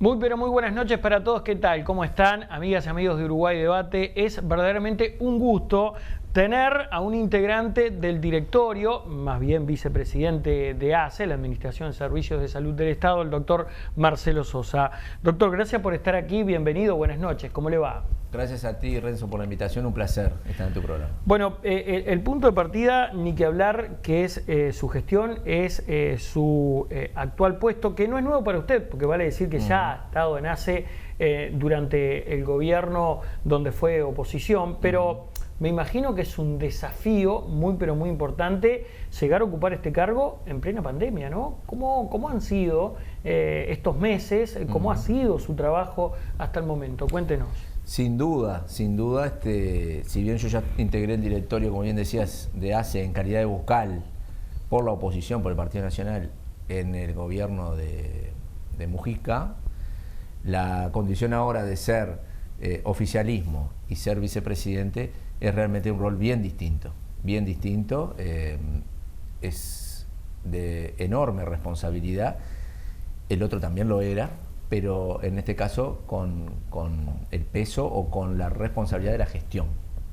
Muy pero muy buenas noches para todos, ¿qué tal? ¿Cómo están? Amigas y amigos de Uruguay Debate, es verdaderamente un gusto tener a un integrante del directorio, más bien vicepresidente de ACE, la Administración de Servicios de Salud del Estado, el doctor Marcelo Sosa. Doctor, gracias por estar aquí, bienvenido, buenas noches, ¿cómo le va? Gracias a ti, Renzo, por la invitación, un placer estar en tu programa. Bueno, el punto de partida, ni que hablar, que es su gestión, es su actual puesto, que no es nuevo para usted, porque vale decir que ya ha estado en ACE durante el gobierno donde fue oposición, pero me imagino que es un desafío muy pero muy importante llegar a ocupar este cargo en plena pandemia, ¿no? ¿Cómo han sido estos meses? ¿Cómo ha sido su trabajo hasta el momento? Cuéntenos. Sin duda, si bien yo ya integré el directorio, como bien decías, de ACE en calidad de vocal por la oposición, por el Partido Nacional, en el gobierno de Mujica, la condición ahora de ser oficialismo y ser vicepresidente es realmente un rol bien distinto, es de enorme responsabilidad, el otro también lo era, pero en este caso con el peso o con la responsabilidad de la gestión,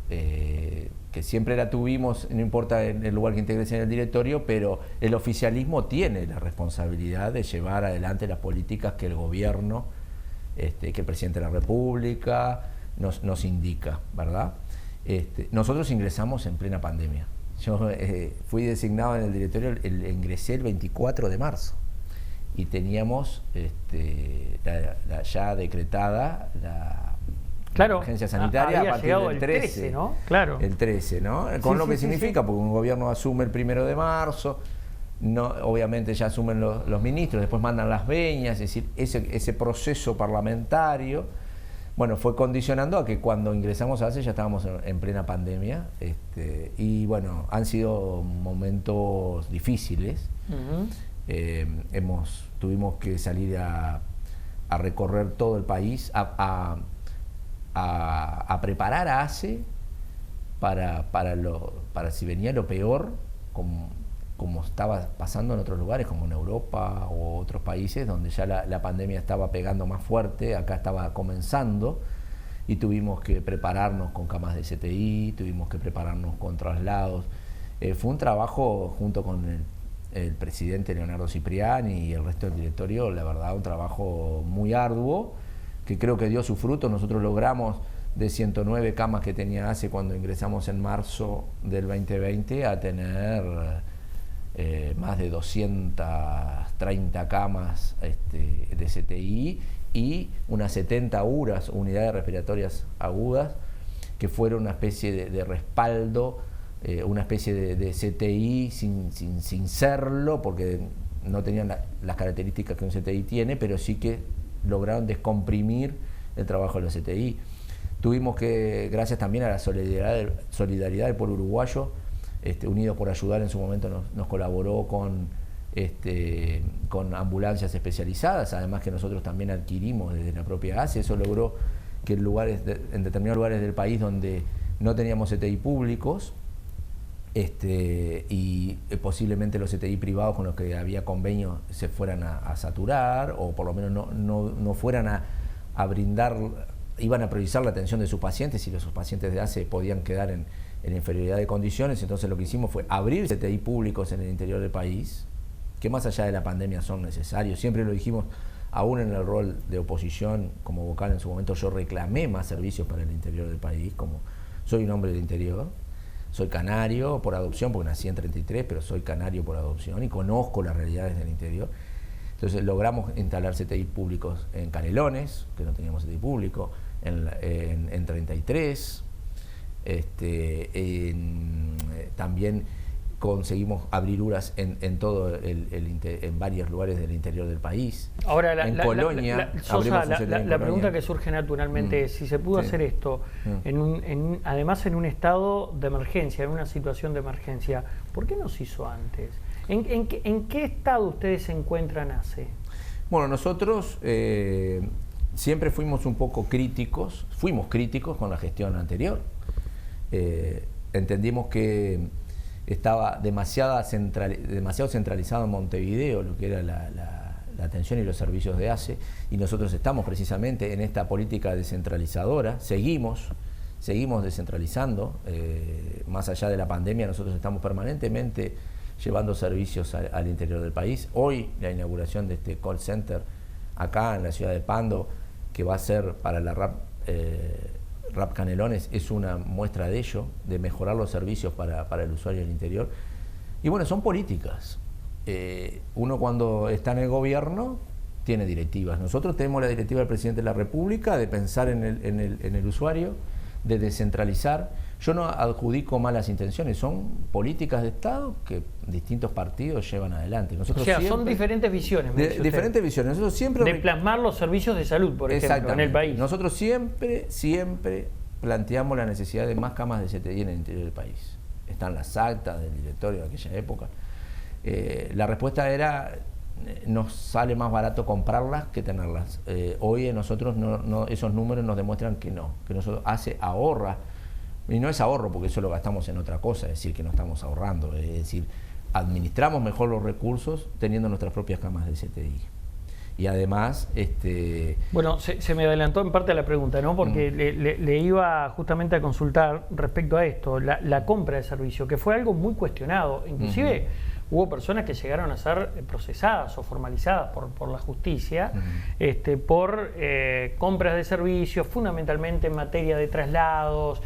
que siempre la tuvimos, no importa en el lugar que integres en el directorio, pero el oficialismo tiene la responsabilidad de llevar adelante las políticas que el gobierno, que el presidente de la República nos indica, ¿verdad? Nosotros ingresamos en plena pandemia. Yo fui designado en el directorio, ingresé el 24 de marzo. Y teníamos la ya decretada la emergencia sanitaria a partir del 13, ¿no? Claro. El 13, ¿no? Con sí, lo que significa, porque un gobierno asume el 1 de marzo, obviamente ya asumen los ministros, después mandan las veñas, es decir, ese proceso parlamentario, bueno, fue condicionando a que cuando ingresamos a ACE ya estábamos en plena pandemia, y bueno, han sido momentos difíciles. Tuvimos que salir a recorrer todo el país, a preparar a ACE para si venía lo peor, como estaba pasando en otros lugares, como en Europa o otros países, donde ya la pandemia estaba pegando más fuerte, acá estaba comenzando, y tuvimos que prepararnos con camas de CTI, tuvimos que prepararnos con traslados. Fue un trabajo junto con el presidente Leonardo Cipriani y el resto del directorio, la verdad, un trabajo muy arduo, que creo que dio su fruto. Nosotros logramos de 109 camas que tenía ACE cuando ingresamos en marzo del 2020 a tener más de 230 camas de CTI y unas 70 URAs, unidades respiratorias agudas, que fueron una especie de respaldo, una especie de CTI sin serlo, porque no tenían las características que un CTI tiene, pero sí que lograron descomprimir el trabajo de los CTI. Tuvimos que, gracias también a la solidaridad del pueblo uruguayo, Unidos por Ayudar en su momento nos colaboró con ambulancias especializadas, además que nosotros también adquirimos desde la propia ACE. Eso logró que en determinados lugares del país donde no teníamos CTI públicos, y posiblemente los CTI privados con los que había convenio se fueran a saturar, o por lo menos no fueran a brindar, iban a priorizar la atención de sus pacientes, y los pacientes de ACE podían quedar en inferioridad de condiciones. Entonces lo que hicimos fue abrir CTI públicos en el interior del país, que más allá de la pandemia son necesarios. Siempre lo dijimos, aún en el rol de oposición, como vocal en su momento, yo reclamé más servicios para el interior del país, como soy un hombre del interior. Soy canario por adopción, porque nací en 33, pero soy canario por adopción y conozco las realidades del interior. Entonces logramos instalar CTI públicos en Canelones, que no teníamos CTI público, en 33. También conseguimos abrir URAs en varios lugares del interior del país. Ahora, en Colonia, Sosa, la pregunta que surge naturalmente es si se pudo hacer esto, además en un estado de emergencia, en una situación de emergencia, ¿por qué no se hizo antes? ¿En qué estado ustedes se encuentran ACE? Bueno, nosotros siempre fuimos críticos con la gestión anterior. Entendimos que estaba demasiado centralizado en Montevideo, lo que era la atención y los servicios de ACE, y nosotros estamos precisamente en esta política descentralizadora, seguimos descentralizando, más allá de la pandemia nosotros estamos permanentemente llevando servicios al interior del país. Hoy la inauguración de este call center acá en la ciudad de Pando, que va a ser para la RAP Canelones, es una muestra de ello, de mejorar los servicios para el usuario del interior. Y bueno, son políticas. Uno cuando está en el gobierno tiene directivas. Nosotros tenemos la directiva del presidente de la República de pensar en el usuario, de descentralizar. Yo no adjudico malas intenciones, son políticas de Estado que distintos partidos llevan adelante. Nosotros son diferentes visiones. Diferentes visiones. Nosotros siempre de plasmar los servicios de salud, por ejemplo, en el país. Nosotros siempre planteamos la necesidad de más camas de CTI en el interior del país. Están las actas del directorio de aquella época. La respuesta era: nos sale más barato comprarlas que tenerlas. Hoy nosotros esos números nos demuestran que nosotros ahorra, y no es ahorro porque eso lo gastamos en otra cosa, es decir, que no estamos ahorrando, es decir, administramos mejor los recursos teniendo nuestras propias camas de CTI. Y además... Bueno, se me adelantó en parte la pregunta, ¿no? Porque le iba justamente a consultar respecto a esto, la compra de servicio, que fue algo muy cuestionado, inclusive... Hubo personas que llegaron a ser procesadas o formalizadas por la justicia por compras de servicios, fundamentalmente en materia de traslados.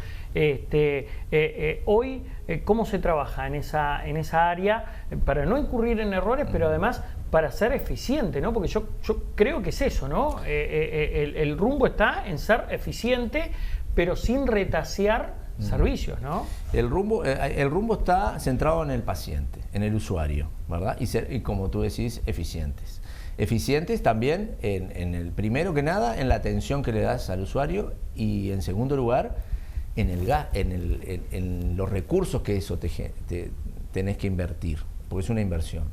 Hoy, ¿cómo se trabaja en esa área para no incurrir en errores, pero además para ser eficiente, ¿no? Porque yo creo que es eso, ¿no? El rumbo está en ser eficiente, pero sin retasear servicios, ¿no? El rumbo está centrado en el paciente, en el usuario, ¿verdad? Y como tú decís, eficientes. Eficientes también en el primero que nada, en la atención que le das al usuario, y en segundo lugar, en los recursos que eso tenés que invertir, porque es una inversión.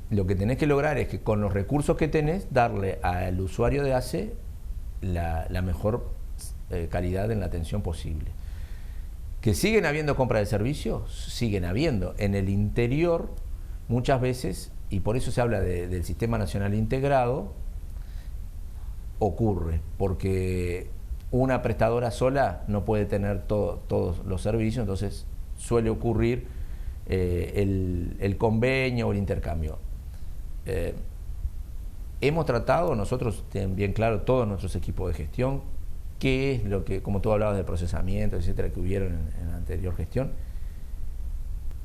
Lo que tenés que lograr es que con los recursos que tenés, darle al usuario de ACE la mejor calidad en la atención posible. Que siguen habiendo compra de servicios, siguen habiendo. En el interior, muchas veces, y por eso se habla del Sistema Nacional Integrado, ocurre, porque una prestadora sola no puede tener todos los servicios, entonces suele ocurrir el convenio o el intercambio. Hemos tratado, nosotros, tienen bien claro todos nuestros equipos de gestión, qué es lo que, como tú hablabas del procesamiento, etcétera, que hubieron en la anterior gestión,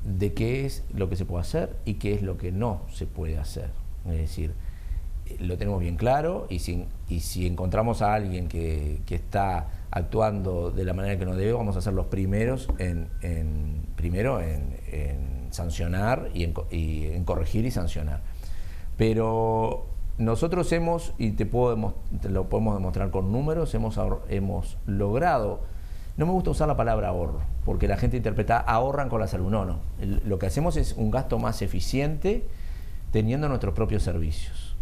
de qué es lo que se puede hacer y qué es lo que no se puede hacer. Es decir, lo tenemos bien claro, y si encontramos a alguien que está actuando de la manera que no debe, vamos a ser los primeros en sancionar y en corregir y sancionar. Pero nosotros y te lo podemos demostrar con números, hemos logrado, no me gusta usar la palabra ahorro, porque la gente interpreta ahorran con la salud. No. Lo que hacemos es un gasto más eficiente teniendo nuestros propios servicios.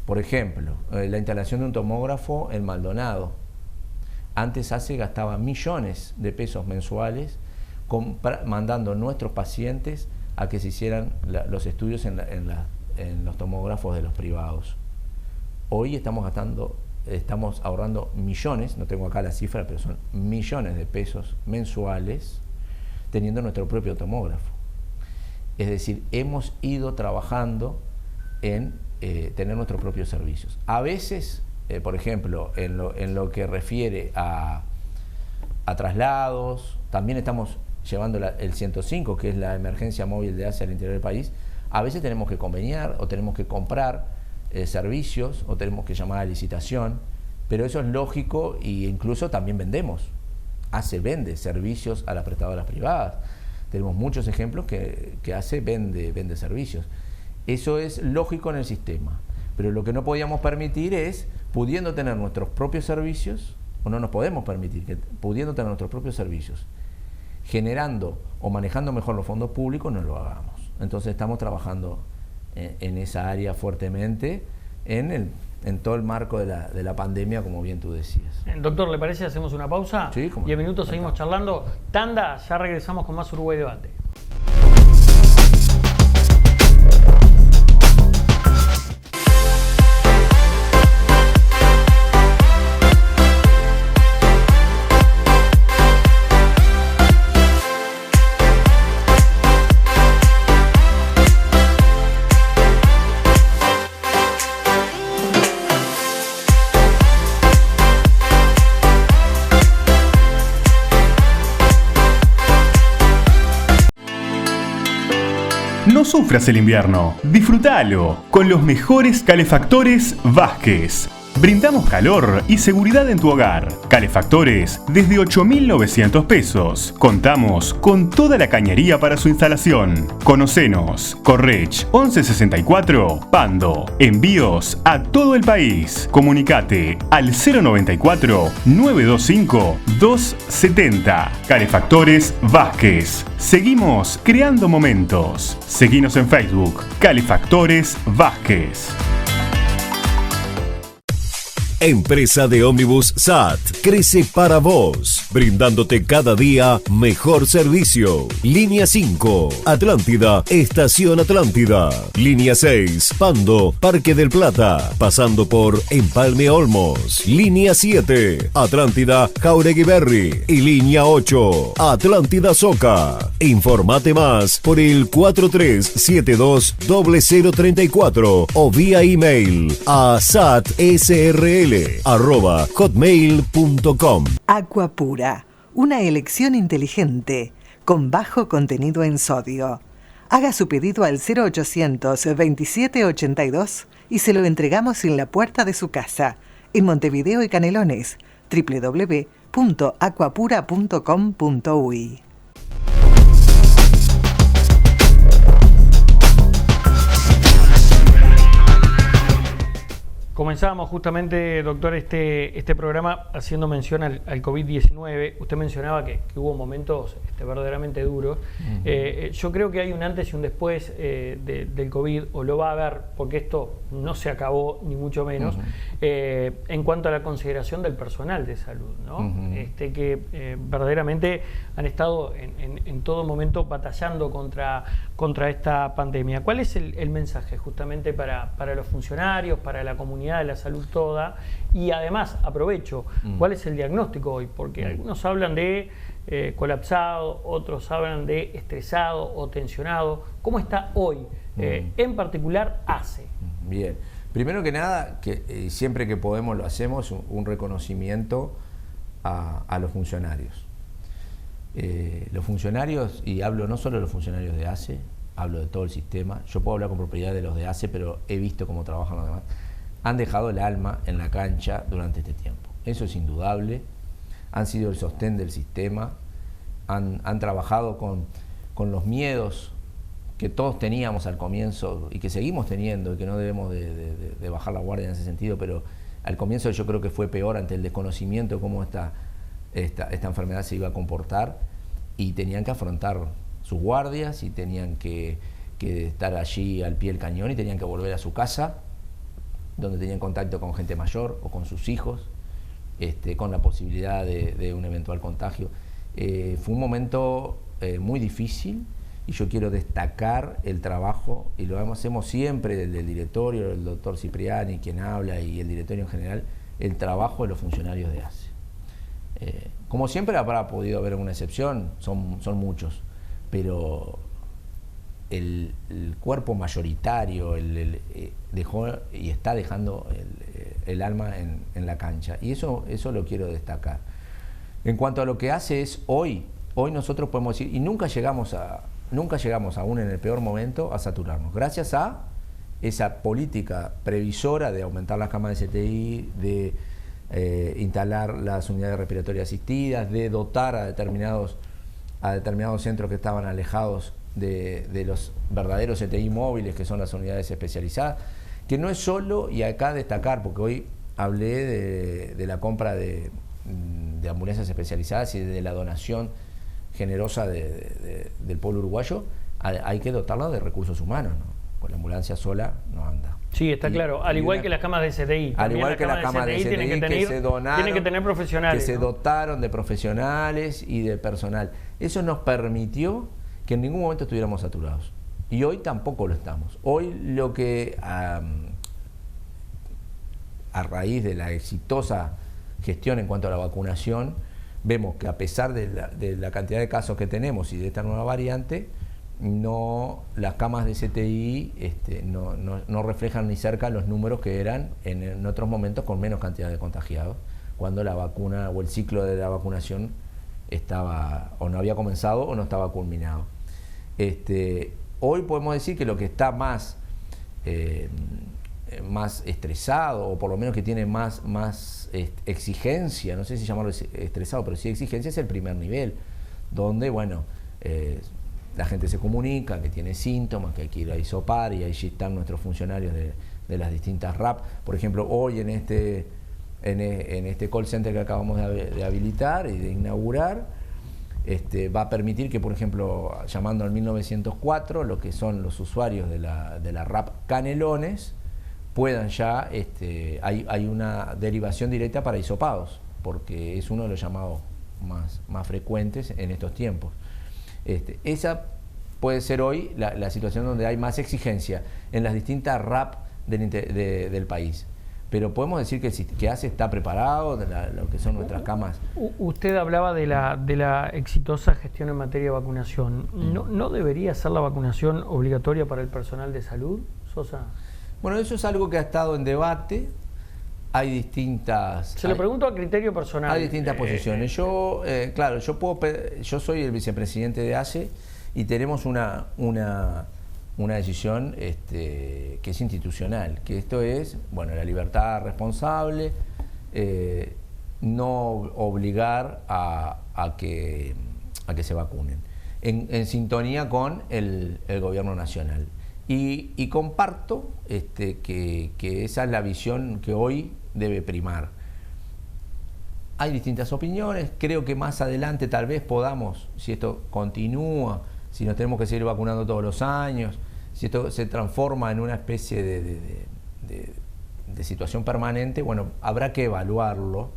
Por ejemplo, la instalación de un tomógrafo en Maldonado. Antes ACE gastaba millones de pesos mensuales mandando nuestros pacientes a que se hicieran los estudios en los tomógrafos de los privados. Hoy estamos ahorrando millones, no tengo acá la cifra, pero son millones de pesos mensuales teniendo nuestro propio tomógrafo. Es decir, hemos ido trabajando en tener nuestros propios servicios. A veces, por ejemplo, en lo que refiere a traslados, también estamos llevando el 105, que es la emergencia móvil de ACE al interior del país. A veces tenemos que conveniar o tenemos que comprar servicios o tenemos que llamar a licitación, pero eso es lógico, e incluso también vendemos. ACE vende servicios a las prestadoras privadas. Tenemos muchos ejemplos que ACE vende servicios. Eso es lógico en el sistema, pero lo que no podíamos permitir es, pudiendo tener nuestros propios servicios, o no nos podemos permitir que, pudiendo tener nuestros propios servicios, generando o manejando mejor los fondos públicos, no lo hagamos. Entonces estamos trabajando en esa área fuertemente, en todo el marco de la pandemia, como bien tú decías. Doctor, ¿le parece? Hacemos una pausa. Sí, 10 minutos, seguimos charlando. Tanda, ya regresamos con más Uruguay Debate. No sufras el invierno, disfrútalo con los mejores calefactores Vázquez. Brindamos calor y seguridad en tu hogar. Calefactores desde 8.900 pesos. Contamos con toda la cañería para su instalación. Conocenos. Correch 1164 Pando. Envíos a todo el país. Comunicate al 094 925 270. Calefactores Vázquez. Seguimos creando momentos. Seguinos en Facebook. Calefactores Vázquez. Empresa de ómnibus SAT crece para vos, brindándote cada día mejor servicio. Línea 5, Atlántida, Estación Atlántida. Línea 6, Pando, Parque del Plata, pasando por Empalme Olmos. Línea 7, Atlántida, Jauregui Berry. Y línea 8, Atlántida Soca. Informate más por el 4372-0034 o vía email a satsrl@hotmail.com. Aqua Pura, una elección inteligente con bajo contenido en sodio. Haga su pedido al 0800 2782 y se lo entregamos en la puerta de su casa, en Montevideo y Canelones. www.aquapura.com.uy. Comenzamos justamente, doctor, este programa haciendo mención al COVID-19. Usted mencionaba que hubo momentos verdaderamente duros. Yo creo que hay un antes y un después del COVID, o lo va a haber, porque esto no se acabó, ni mucho menos, en cuanto a la consideración del personal de salud, ¿no? Que verdaderamente han estado en todo momento batallando contra esta pandemia. ¿Cuál es el mensaje justamente para los funcionarios, para la comunidad de la salud toda? Y además, aprovecho, ¿cuál es el diagnóstico hoy? Porque algunos hablan de colapsado, otros hablan de estresado o tensionado. ¿Cómo está hoy? En particular, ACE. Bien. Primero que nada, que siempre que podemos lo hacemos, un reconocimiento a los funcionarios. Los funcionarios, y hablo no solo de los funcionarios de ACE, hablo de todo el sistema. Yo puedo hablar con propiedad de los de ACE, pero he visto cómo trabajan los demás. Han dejado el alma en la cancha durante este tiempo. Eso es indudable. Han sido el sostén del sistema. Han trabajado con los miedos que todos teníamos al comienzo y que seguimos teniendo, y que no debemos de bajar la guardia en ese sentido, pero al comienzo yo creo que fue peor ante el desconocimiento de cómo esta enfermedad se iba a comportar, y tenían que afrontar sus guardias y tenían que estar allí al pie del cañón, y tenían que volver a su casa, donde tenían contacto con gente mayor o con sus hijos, con la posibilidad de un eventual contagio. Fue un momento muy difícil, y yo quiero destacar el trabajo, y lo hacemos siempre del directorio, el doctor Cipriani, quien habla, y el directorio en general, el trabajo de los funcionarios de ACE. Como siempre habrá podido haber una excepción, son muchos, pero el cuerpo mayoritario dejó y está dejando el alma en la cancha, y eso lo quiero destacar. En cuanto a lo que hace es hoy nosotros podemos decir, y nunca llegamos aún en el peor momento a saturarnos, gracias a esa política previsora de aumentar las camas de CTI, de instalar las unidades respiratorias asistidas, de dotar a determinados centros que estaban alejados de los verdaderos CTI móviles, que son las unidades especializadas, que no es solo, y acá destacar, porque hoy hablé de la compra de ambulancias especializadas y de la donación generosa del pueblo uruguayo, hay que dotarla de recursos humanos, ¿no? Pues la ambulancia sola no anda. Sí, está claro. Al igual que las camas de CTI. Al igual que las camas de CTI que se donaron, tienen que tener profesionales. Que se dotaron de profesionales y de personal. Eso nos permitió que en ningún momento estuviéramos saturados. Y hoy tampoco lo estamos. Hoy lo que, a raíz de la exitosa gestión en cuanto a la vacunación, vemos que a pesar de la cantidad de casos que tenemos y de esta nueva variante, las camas de CTI no reflejan ni cerca los números que eran en otros momentos con menos cantidad de contagiados, cuando la vacuna o el ciclo de la vacunación estaba o no había comenzado o no estaba culminado. hoy podemos decir que lo que está más estresado, o por lo menos que tiene más exigencia, no sé si llamarlo estresado, pero sí exigencia, es el primer nivel, donde, bueno, la gente se comunica, que tiene síntomas, que hay que ir a hisopar, y ahí están nuestros funcionarios de las distintas RAP. Por ejemplo, hoy en este call center que acabamos de habilitar y de inaugurar, va a permitir que, por ejemplo, llamando al 1904, lo que son los usuarios de la RAP Canelones, puedan ya, hay una derivación directa para hisopados, porque es uno de los llamados más frecuentes en estos tiempos. Esa puede ser hoy la situación donde hay más exigencia en las distintas RAP del país. Pero podemos decir que ACE está preparado, lo que son nuestras camas. Usted hablaba de la exitosa gestión en materia de vacunación. ¿No debería ser la vacunación obligatoria para el personal de salud, Sosa? Bueno, eso es algo que ha estado en debate. Hay distintas... Se lo pregunto a criterio personal. Hay distintas posiciones. Yo soy el vicepresidente de ACE y tenemos una decisión que es institucional, que esto es, bueno, la libertad responsable, no obligar a que se vacunen, en sintonía con el gobierno nacional. Y comparto que esa es la visión que hoy debe primar. Hay distintas opiniones, creo que más adelante tal vez podamos, si esto continúa, si nos tenemos que seguir vacunando todos los años, si esto se transforma en una especie de situación permanente, bueno, habrá que evaluarlo.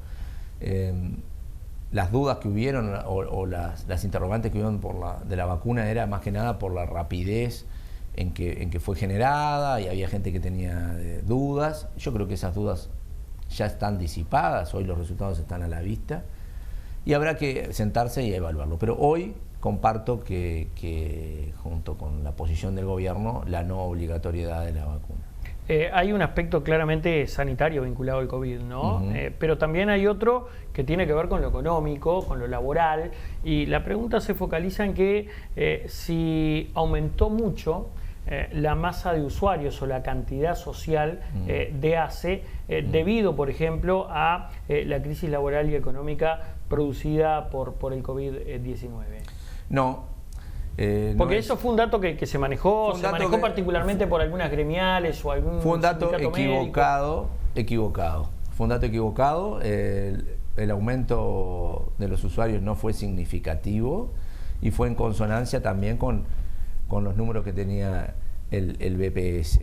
Las dudas que hubieron o las interrogantes que hubieron de la vacuna era más que nada por la rapidez en que fue generada, y había gente que tenía dudas. Yo creo que esas dudas ya están disipadas, hoy los resultados están a la vista y habrá que sentarse y evaluarlo. Pero hoy comparto que junto con la posición del gobierno, la no obligatoriedad de la vacuna. Hay un aspecto claramente sanitario vinculado al COVID, ¿no? Pero también hay otro que tiene que ver con lo económico, con lo laboral, y la pregunta se focaliza en que si aumentó mucho la masa de usuarios o la cantidad social de ACE debido, por ejemplo, a la crisis laboral y económica producida por el COVID-19. No. Porque eso fue un dato que se manejó, particularmente por algunas gremiales o algún... Fue un dato equivocado. Fue un dato equivocado. El aumento de los usuarios no fue significativo y fue en consonancia también con los números que tenía el BPS.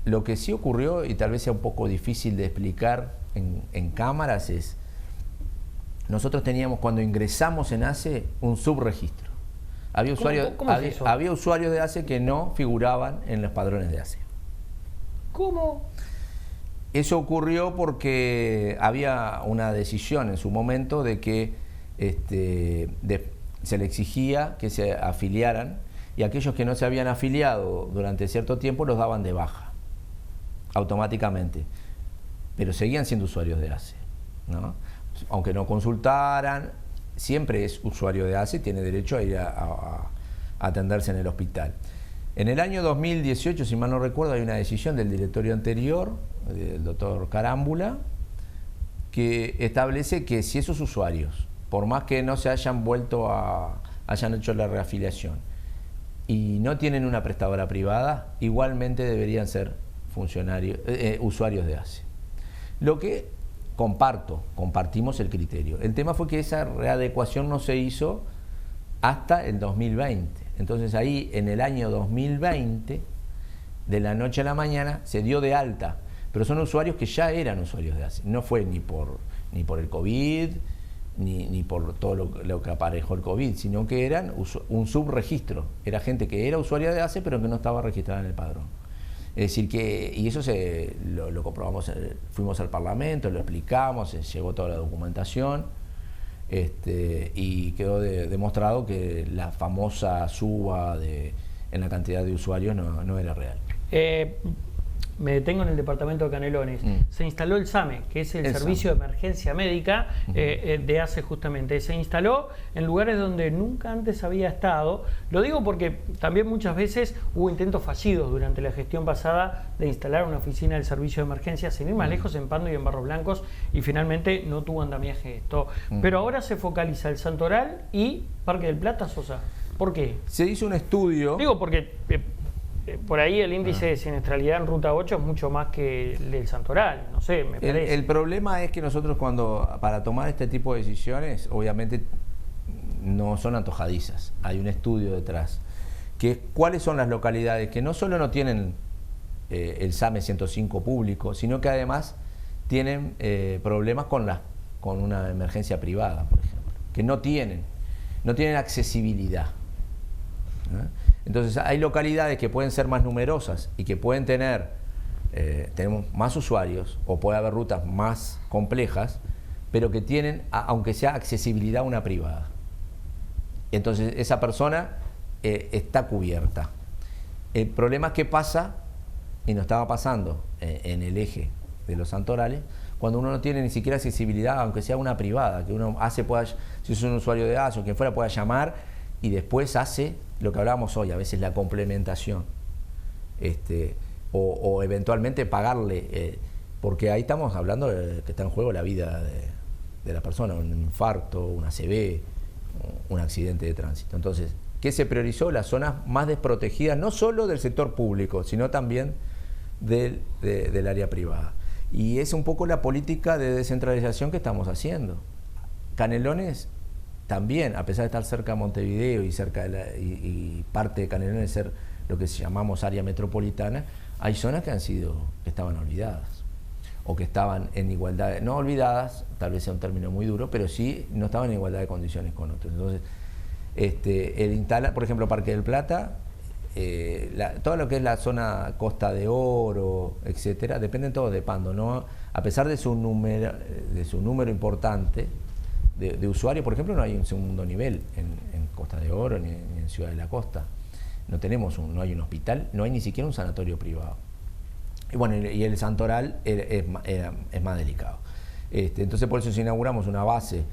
Lo que sí ocurrió, y tal vez sea un poco difícil de explicar en cámaras, es... Nosotros teníamos, cuando ingresamos en ACE, un subregistro. Había usuarios de ACE que no figuraban en los padrones de ACE. ¿Cómo? Eso ocurrió porque había una decisión en su momento de que se le exigía que se afiliaran, y aquellos que no se habían afiliado durante cierto tiempo los daban de baja automáticamente, pero seguían siendo usuarios de ACE, ¿no? Aunque no consultaran, siempre es usuario de ACE, tiene derecho a ir a atenderse en el hospital. En el año 2018, si mal no recuerdo, hay una decisión del directorio anterior, del doctor Carámbula, que establece que si esos usuarios, por más que no se hayan hayan hecho la reafiliación y no tienen una prestadora privada, igualmente deberían ser usuarios de ACE. Lo que compartimos el criterio. El tema fue que esa readecuación no se hizo hasta el 2020. Entonces ahí, en el año 2020, de la noche a la mañana, se dio de alta. Pero son usuarios que ya eran usuarios de ACE. No fue ni por el COVID, ni por todo lo que aparejó el COVID, sino que eran un subregistro. Era gente que era usuaria de ACE, pero que no estaba registrada en el padrón. Es decir, y eso lo comprobamos, fuimos al Parlamento, lo explicamos, llegó toda la documentación, y quedó demostrado que la famosa suba en la cantidad de usuarios no era real. me detengo en el departamento de Canelones, se instaló el SAME, que es el Servicio de Emergencia Médica de ACE justamente. Se instaló en lugares donde nunca antes había estado. Lo digo porque también muchas veces hubo intentos fallidos durante la gestión pasada de instalar una oficina del Servicio de Emergencia, sin ir más lejos, en Pando y en Barros Blancos, y finalmente no tuvo andamiaje esto. Pero ahora se focaliza el Santoral y Parque del Plata, Sosa. ¿Por qué? Se hizo un estudio... Digo porque... por ahí el índice de siniestralidad en Ruta 8 es mucho más que el del Santoral, no sé, me parece. El problema es que nosotros para tomar este tipo de decisiones, obviamente no son antojadizas, hay un estudio detrás, que es cuáles son las localidades que no solo no tienen el SAME 105 público, sino que además tienen problemas con una emergencia privada, por ejemplo, que no tienen accesibilidad, ¿no? Entonces hay localidades que pueden ser más numerosas y que pueden tenemos más usuarios, o puede haber rutas más complejas, pero que tienen, aunque sea accesibilidad a una privada. Entonces esa persona está cubierta. El problema es que pasa, y nos estaba pasando en el eje de los santorales, cuando uno no tiene ni siquiera accesibilidad, aunque sea una privada, que uno si es un usuario de ASO, quien fuera, pueda llamar y después hace lo que hablábamos hoy, a veces la complementación, o eventualmente pagarle, porque ahí estamos hablando de que está en juego la vida de la persona, un infarto, un ACV, un accidente de tránsito. Entonces, ¿qué se priorizó? Las zonas más desprotegidas, no solo del sector público, sino también del área privada. Y es un poco la política de descentralización que estamos haciendo. Canelones también, a pesar de estar cerca de Montevideo y cerca y parte de Canelones ser lo que llamamos área metropolitana, hay zonas que estaban olvidadas, o que estaban en igualdad, no olvidadas, tal vez sea un término muy duro, pero sí no estaban en igualdad de condiciones con otros. Entonces, por ejemplo, Parque del Plata, todo lo que es la zona Costa de Oro, etcétera, dependen todos de Pando, ¿no? A pesar de su número importante de usuarios, por ejemplo, no hay un segundo nivel en Costa de Oro ni en Ciudad de la Costa. No hay un hospital, no hay ni siquiera un sanatorio privado. Y bueno, y el Santoral es más delicado. Entonces por eso inauguramos una base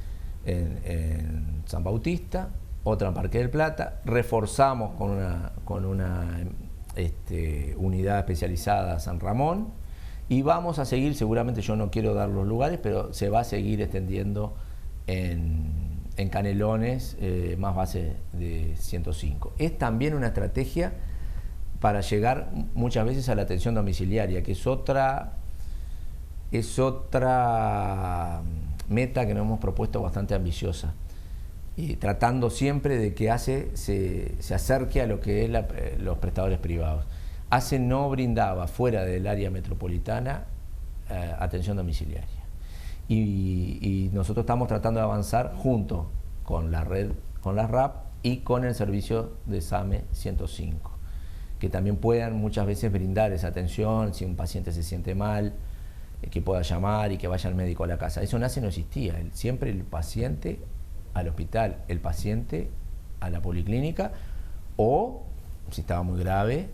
en San Bautista, otra en Parque del Plata, reforzamos con una unidad especializada San Ramón, y vamos a seguir, seguramente, yo no quiero dar los lugares, pero se va a seguir extendiendo en Canelones, más base de 105. Es también una estrategia para llegar muchas veces a la atención domiciliaria, que es otra meta que nos hemos propuesto bastante ambiciosa, y tratando siempre de que se acerque a lo que es los prestadores privados. ACE no brindaba fuera del área metropolitana atención domiciliaria. Y nosotros estamos tratando de avanzar junto con la red, con la RAP y con el servicio de SAME 105, que también puedan muchas veces brindar esa atención si un paciente se siente mal, que pueda llamar y que vaya el médico a la casa. Eso en ACE no existía, siempre el paciente al hospital, el paciente a la policlínica, o si estaba muy grave,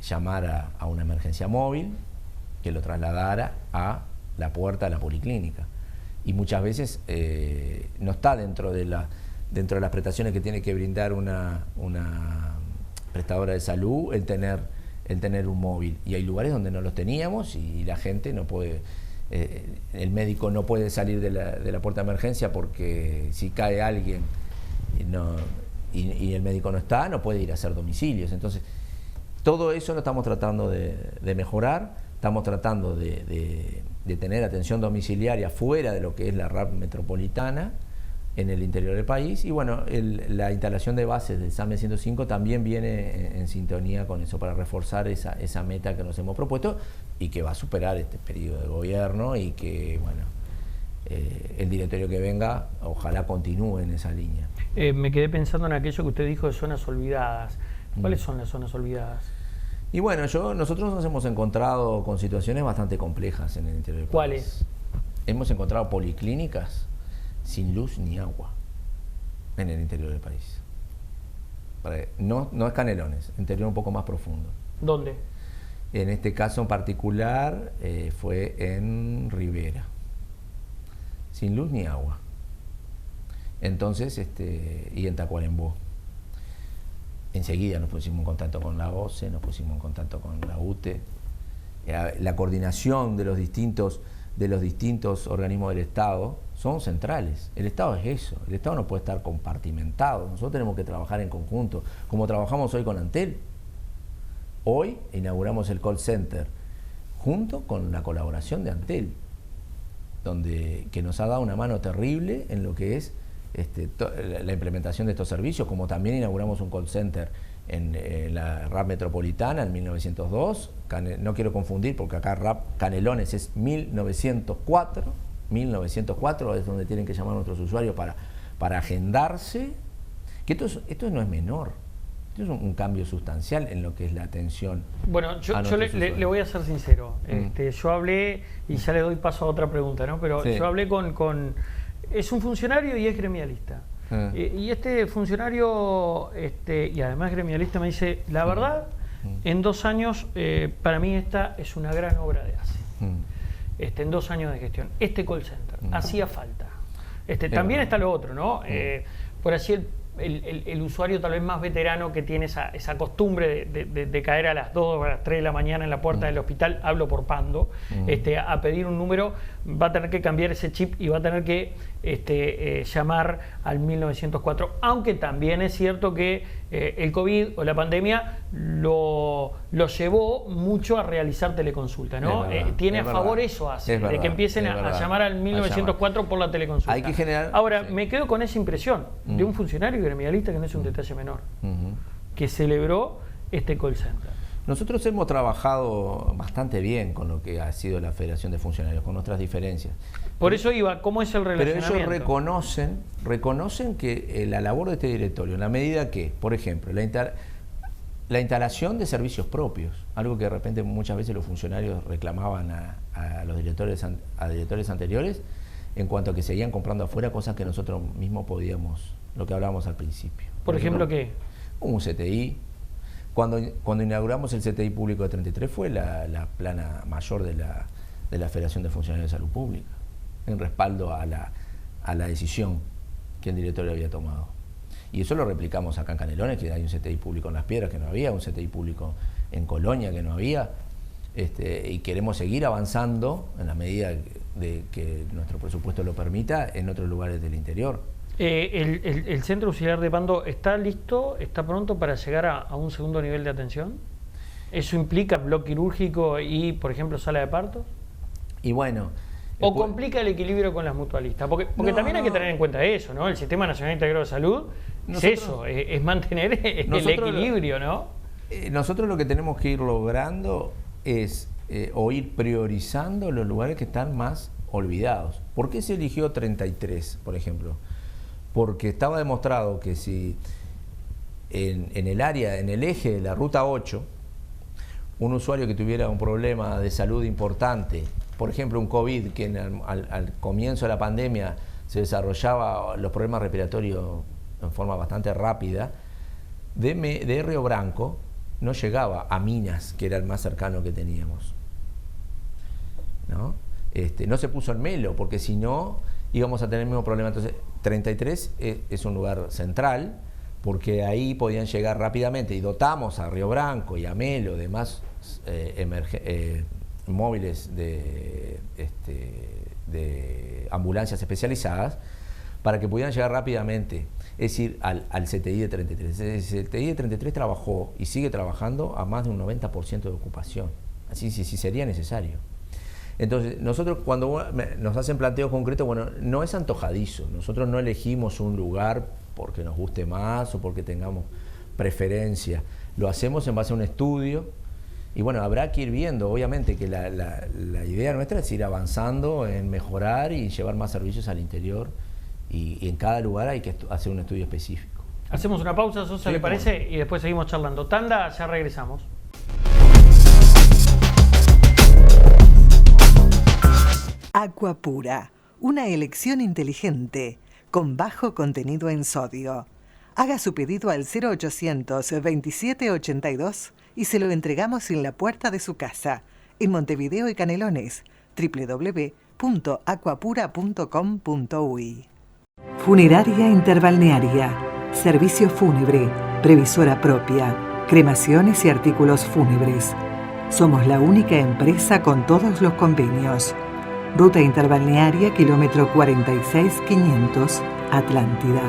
llamar a una emergencia móvil que lo trasladara a la puerta de la policlínica. Y muchas veces no está dentro de las prestaciones que tiene que brindar una prestadora de salud el tener un móvil. Y hay lugares donde no los teníamos y la gente no puede, el médico no puede salir de la puerta de emergencia porque si cae alguien y el médico no está, no puede ir a hacer domicilios. Entonces, todo eso lo estamos tratando de mejorar, estamos tratando de tener atención domiciliaria fuera de lo que es la RAP metropolitana en el interior del país, y bueno, la instalación de bases del SAME 105 también viene en sintonía con eso, para reforzar esa meta que nos hemos propuesto y que va a superar este periodo de gobierno, y que bueno, el directorio que venga ojalá continúe en esa línea. Me quedé pensando en aquello que usted dijo de zonas olvidadas. ¿Cuáles son las zonas olvidadas? Y bueno, nosotros nos hemos encontrado con situaciones bastante complejas en el interior del país. ¿Cuáles? Hemos encontrado policlínicas sin luz ni agua en el interior del país. No es Canelones, interior un poco más profundo. ¿Dónde? En este caso en particular fue en Rivera, sin luz ni agua. Entonces, y en Tacuarembó. Enseguida nos pusimos en contacto con la OCE, nos pusimos en contacto con la UTE. La coordinación de los distintos organismos del Estado son centrales. El Estado es eso, el Estado no puede estar compartimentado. Nosotros tenemos que trabajar en conjunto, como trabajamos hoy con Antel. Hoy inauguramos el call center junto con la colaboración de Antel, que nos ha dado una mano terrible en lo que es la implementación de estos servicios, como también inauguramos un call center en la RAP Metropolitana en 1902, no quiero confundir porque acá RAP Canelones es 1904 es donde tienen que llamar a nuestros usuarios para agendarse, que esto no es menor. Esto es un cambio sustancial en lo que es la atención. Bueno, yo le voy a ser sincero. Yo hablé, y ya le doy paso a otra pregunta, ¿no? Pero sí. Yo hablé con es un funcionario y es gremialista. Y este funcionario, y además gremialista, me dice, la verdad, en 2 años, para mí esta es una gran obra de ACE. En 2 años de gestión. Este call center, hacía falta. También está lo otro, ¿no? Por así el usuario tal vez más veterano que tiene esa costumbre de caer a las 2 o a las 3 de la mañana en la puerta del hospital, hablo por Pando, a pedir un número, va a tener que cambiar ese chip y va a tener que llamar al 1904, aunque también es cierto que el COVID o la pandemia lo llevó mucho a realizar teleconsulta, ¿no? Tiene a favor eso hace, de que empiecen a llamar al 1904 por la teleconsulta. Hay que generar, ahora, me quedo con esa impresión de un funcionario gremialista, que no es un detalle menor, que celebró este call center. Nosotros hemos trabajado bastante bien con lo que ha sido la Federación de Funcionarios, con nuestras diferencias. Por eso iba, ¿cómo es el relacionamiento? Pero ellos reconocen que la labor de este directorio, en la medida que, por ejemplo, la instalación de servicios propios, algo que de repente muchas veces los funcionarios reclamaban a los directores anteriores, en cuanto a que seguían comprando afuera cosas que nosotros mismos podíamos, lo que hablábamos al principio. ¿Por ejemplo qué? Un CTI. Cuando inauguramos el CTI público de 33 fue la plana mayor de la Federación de Funcionarios de Salud Pública, en respaldo a la decisión que el directorio había tomado. Y eso lo replicamos acá en Canelones, que hay un CTI público en Las Piedras que no había, un CTI público en Colonia que no había, y queremos seguir avanzando en la medida de que nuestro presupuesto lo permita en otros lugares del interior. ¿El centro auxiliar de Pando está listo, está pronto para llegar a un segundo nivel de atención? ¿Eso implica bloque quirúrgico y, por ejemplo, sala de partos? Y bueno... ¿O complica el equilibrio con las mutualistas? Porque también hay que tener en cuenta eso, ¿no? El Sistema Nacional Integrado de Salud es mantener el equilibrio, ¿no? Nosotros lo que tenemos que ir logrando es o ir priorizando los lugares que están más olvidados. ¿Por qué se eligió 33, por ejemplo? Porque estaba demostrado que si en el eje de la ruta 8, un usuario que tuviera un problema de salud importante, por ejemplo un COVID, que al comienzo de la pandemia se desarrollaba los problemas respiratorios en forma bastante rápida, de Río Branco no llegaba a Minas, que era el más cercano que teníamos, ¿no? No se puso en Melo, porque si no íbamos a tener el mismo problema. Entonces 33 es un lugar central, porque ahí podían llegar rápidamente, y dotamos a Río Branco y a Melo de más móviles de ambulancias especializadas para que pudieran llegar rápidamente, es decir, al CTI de 33. El CTI de 33 trabajó y sigue trabajando a más de un 90% de ocupación, así sí sería necesario. Entonces, nosotros cuando nos hacen planteos concretos, bueno, no es antojadizo, nosotros no elegimos un lugar porque nos guste más o porque tengamos preferencia, lo hacemos en base a un estudio. Y bueno, habrá que ir viendo, obviamente que la idea nuestra es ir avanzando en mejorar y llevar más servicios al interior, y en cada lugar hay que hacer un estudio específico. Hacemos una pausa, Sosa, ¿le parece? Y después seguimos charlando. Tanda, ya regresamos. Aqua Pura, una elección inteligente con bajo contenido en sodio. Haga su pedido al 0800 2782 y se lo entregamos en la puerta de su casa, en Montevideo y Canelones, www.aquapura.com.uy. Funeraria Interbalnearia, servicio fúnebre, previsora propia, cremaciones y artículos fúnebres. Somos la única empresa con todos los convenios. Ruta Interbalnearia, kilómetro 46500, Atlántida.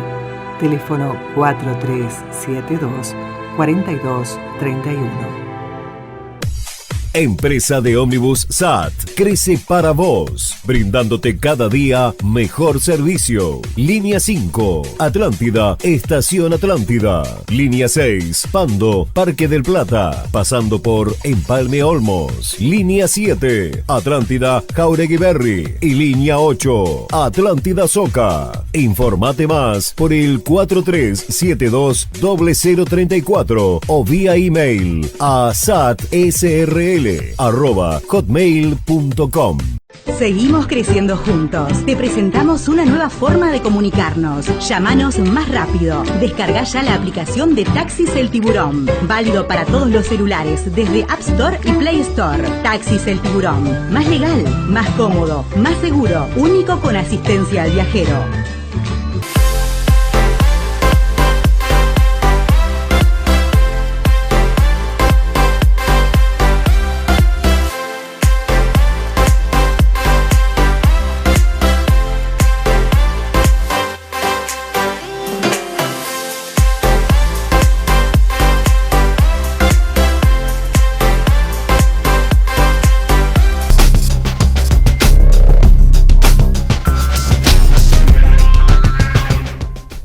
Teléfono 4372-4231. Empresa de ómnibus SAT crece para vos, brindándote cada día mejor servicio. Línea 5, Atlántida, Estación Atlántida. Línea 6, Pando, Parque del Plata, pasando por Empalme Olmos. Línea 7, Atlántida, Jauregui Berry. Y línea 8, Atlántida Soca. Informate más por el 4372-0034 o vía email a satsrl@hotmail.com. Seguimos creciendo juntos. Te presentamos una nueva forma de comunicarnos. Llámanos más rápido. Descarga ya la aplicación de Taxis El Tiburón. Válido para todos los celulares, desde App Store y Play Store. Taxis El Tiburón. Más legal, más cómodo, más seguro. Único con asistencia al viajero.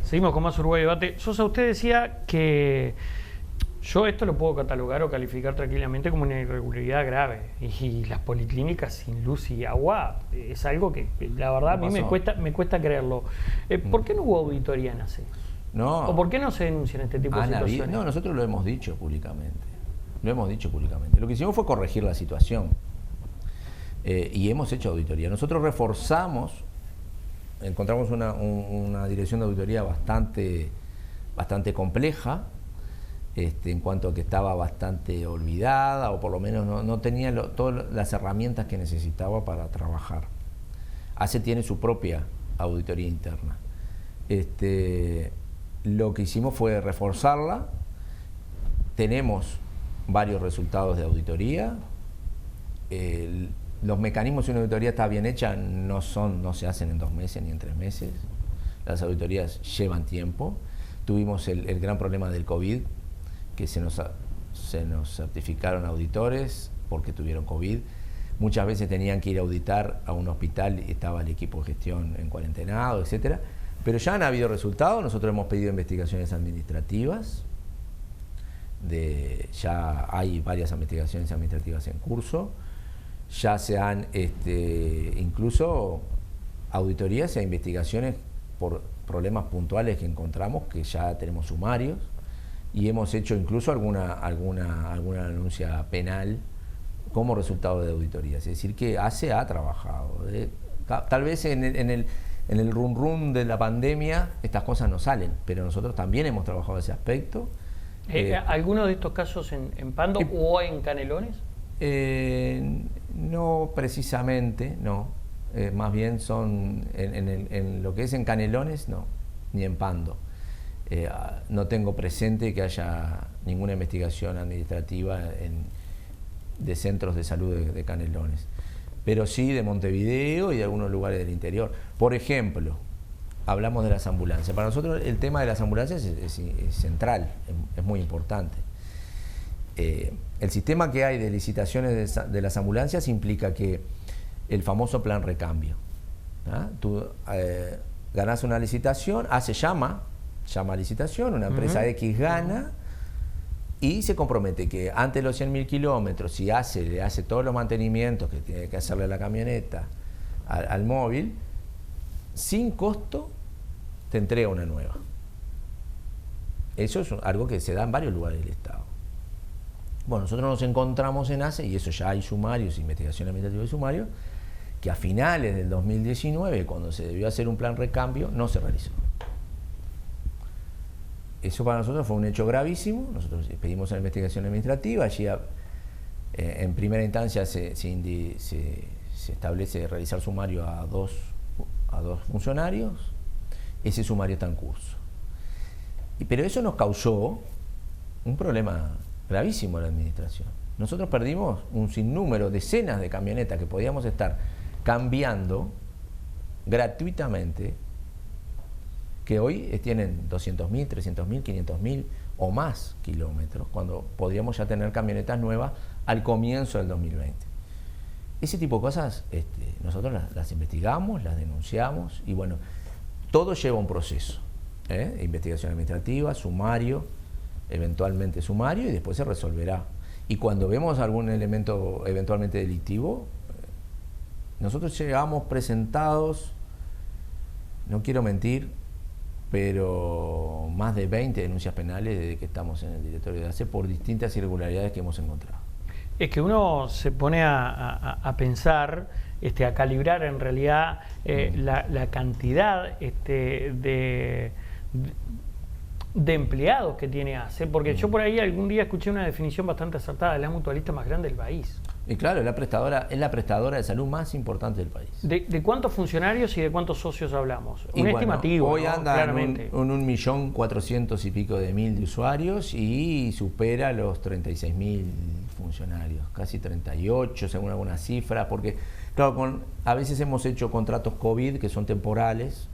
Seguimos con más Uruguay Debate. Sosa, usted decía que yo esto lo puedo catalogar o calificar tranquilamente como una irregularidad grave. Y las policlínicas sin luz y agua es algo que la verdad a mí me cuesta creerlo. ¿Por qué no hubo auditoría en ACE? No. ¿O por qué no se denuncian este tipo de situaciones? No, nosotros lo hemos dicho públicamente. Lo que hicimos fue corregir la situación. Y hemos hecho auditoría. Nosotros reforzamos. Encontramos una dirección de auditoría bastante compleja, en cuanto a que estaba bastante olvidada, o por lo menos no tenía todas las herramientas que necesitaba para trabajar. ACE tiene su propia auditoría interna. Lo que hicimos fue reforzarla. Tenemos varios resultados de auditoría. Los mecanismos de una auditoría está bien hecha, no se hacen en 2 meses ni en 3 meses. Las auditorías llevan tiempo. Tuvimos el gran problema del COVID, que se nos certificaron auditores porque tuvieron COVID. Muchas veces tenían que ir a auditar a un hospital y estaba el equipo de gestión en cuarentenado, etcétera. Pero ya han habido resultados. Nosotros hemos pedido investigaciones administrativas. Ya hay varias investigaciones administrativas en curso. Ya se han incluso auditorías e investigaciones por problemas puntuales que encontramos, que ya tenemos sumarios, y hemos hecho incluso alguna denuncia penal como resultado de auditorías. Es decir, que ACE ha trabajado. Tal vez en el run de la pandemia estas cosas no salen, pero nosotros también hemos trabajado ese aspecto. ¿Alguno de estos casos en Pando o en Canelones? No precisamente, no. Más bien son en lo que es en Canelones, no, ni en Pando. No tengo presente que haya ninguna investigación administrativa de centros de salud de Canelones, pero sí de Montevideo y de algunos lugares del interior. Por ejemplo, hablamos de las ambulancias. Para nosotros el tema de las ambulancias es central, es muy importante. El sistema que hay de licitaciones de las ambulancias implica que el famoso plan recambio. Tú ganás una licitación, llama a licitación, una empresa X gana y se compromete que antes de los 100.000 kilómetros, si le hace todos los mantenimientos que tiene que hacerle a la camioneta, al móvil, sin costo te entrega una nueva. Eso es algo que se da en varios lugares del Estado. Bueno, nosotros nos encontramos en ACE, y eso ya hay sumarios, investigación administrativa de sumarios, que a finales del 2019, cuando se debió hacer un plan recambio, no se realizó. eso para nosotros fue un hecho gravísimo. Nosotros pedimos una investigación administrativa. Allí, en primera instancia, se establece realizar sumario a dos funcionarios. Ese sumario está en curso. Pero eso nos causó un problema gravísimo en la administración. Nosotros perdimos un sinnúmero, decenas de camionetas que podíamos estar cambiando gratuitamente, que hoy tienen 200.000, 300.000, 500.000 o más kilómetros, cuando podríamos ya tener camionetas nuevas al comienzo del 2020. Ese tipo de cosas nosotros las investigamos, las denunciamos y bueno, todo lleva un proceso, investigación administrativa, sumario, eventualmente sumario y después se resolverá. Y cuando vemos algún elemento eventualmente delictivo, nosotros llegamos presentados, no quiero mentir, pero más de 20 denuncias penales desde que estamos en el directorio de ACE por distintas irregularidades que hemos encontrado. Es que uno se pone a pensar, a calibrar en realidad la cantidad de empleados que tiene ACE, porque yo por ahí algún día escuché una definición bastante acertada, es la mutualista más grande del país. Y claro, es la prestadora de salud más importante del país. ¿De cuántos funcionarios y de cuántos socios hablamos? Un estimativo, hoy ¿no? anda Claramente. en 1.400.000 y pico de usuarios y supera los 36.000 funcionarios, casi 38 según algunas cifras, porque claro, a veces hemos hecho contratos COVID que son temporales.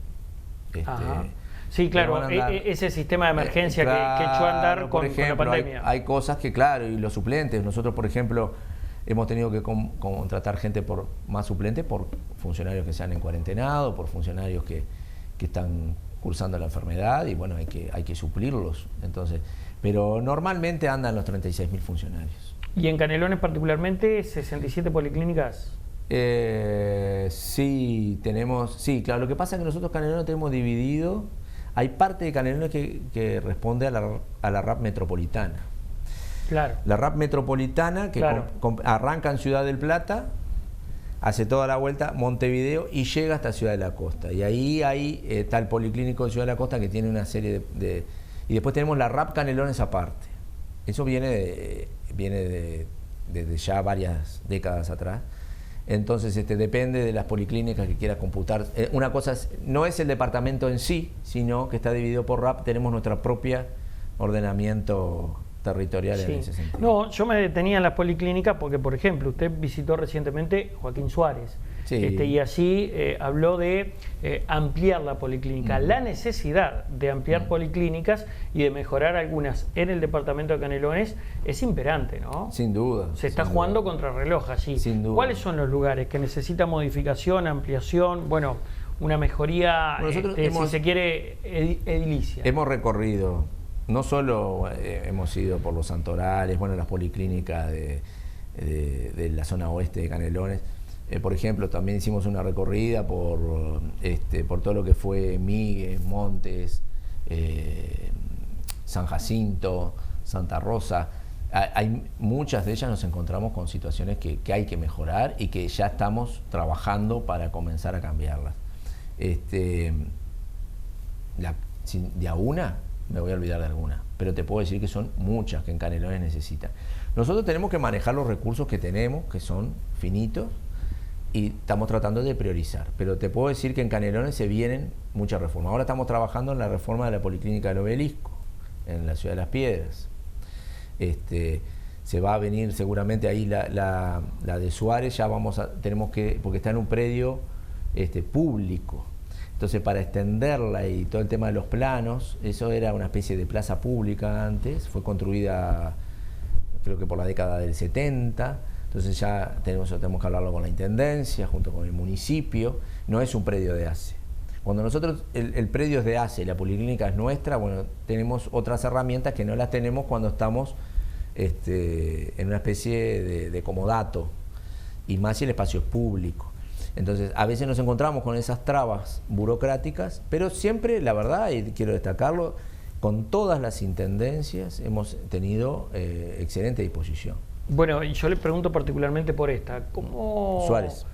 Sí, claro, ese sistema de emergencia que echó a andar con la pandemia. Hay cosas que, claro, y los suplentes, nosotros por ejemplo hemos tenido que contratar gente más suplente por funcionarios que se han encuarentenado, por funcionarios que están cursando la enfermedad y bueno, hay que suplirlos. Entonces, pero normalmente andan los 36.000 funcionarios. ¿Y en Canelones particularmente 67 policlínicas? Sí, claro, lo que pasa es que nosotros Canelones tenemos dividido, hay parte de Canelones que responde a la RAP metropolitana. Claro. La RAP metropolitana que arranca en Ciudad del Plata, hace toda la vuelta Montevideo y llega hasta Ciudad de la Costa. Y ahí está el Policlínico de Ciudad de la Costa que tiene una serie y después tenemos la RAP Canelones aparte. Eso viene desde ya varias décadas atrás. Entonces depende de las policlínicas que quiera computar. Una cosa no es el departamento en sí, sino que está dividido por RAP. Tenemos nuestra propia ordenamiento territorial en ese sentido. No, yo me detenía en las policlínicas porque, por ejemplo, usted visitó recientemente Joaquín Suárez. Sí. Y allí habló de ampliar la policlínica, la necesidad de ampliar policlínicas y de mejorar algunas en el departamento de Canelones es imperante, ¿no? Sin duda. Se está jugando contra reloj allí. Sin duda. ¿Cuáles son los lugares que necesitan modificación, ampliación, una mejoría, si se quiere, edilicia? Hemos recorrido, no solo hemos ido por los santorales, las policlínicas de la zona oeste de Canelones. Por ejemplo, también hicimos una recorrida por todo lo que fue Miguel, Montes, San Jacinto, Santa Rosa. Hay muchas de ellas nos encontramos con situaciones que hay que mejorar y que ya estamos trabajando para comenzar a cambiarlas. De a una me voy a olvidar de alguna, pero te puedo decir que son muchas que en Canelones necesitan. Nosotros tenemos que manejar los recursos que tenemos, que son finitos, y estamos tratando de priorizar, pero te puedo decir que en Canelones se vienen muchas reformas. Ahora estamos trabajando en la reforma de la Policlínica del Obelisco, en la Ciudad de las Piedras. Se va a venir seguramente ahí la de Suárez, ya tenemos que, porque está en un predio público. Entonces, para extenderla y todo el tema de los planos, eso era una especie de plaza pública antes, fue construida creo que por la década del 70. Entonces ya tenemos que hablarlo con la Intendencia, junto con el municipio. No es un predio de ACE. Cuando nosotros, el predio es de ACE y la policlínica es nuestra, tenemos otras herramientas que no las tenemos cuando estamos en una especie de comodato, y más si el espacio es público. Entonces, a veces nos encontramos con esas trabas burocráticas, pero siempre, la verdad, y quiero destacarlo, con todas las intendencias hemos tenido excelente disposición. Bueno, y yo le pregunto particularmente por esta. ¿Cómo? Suárez.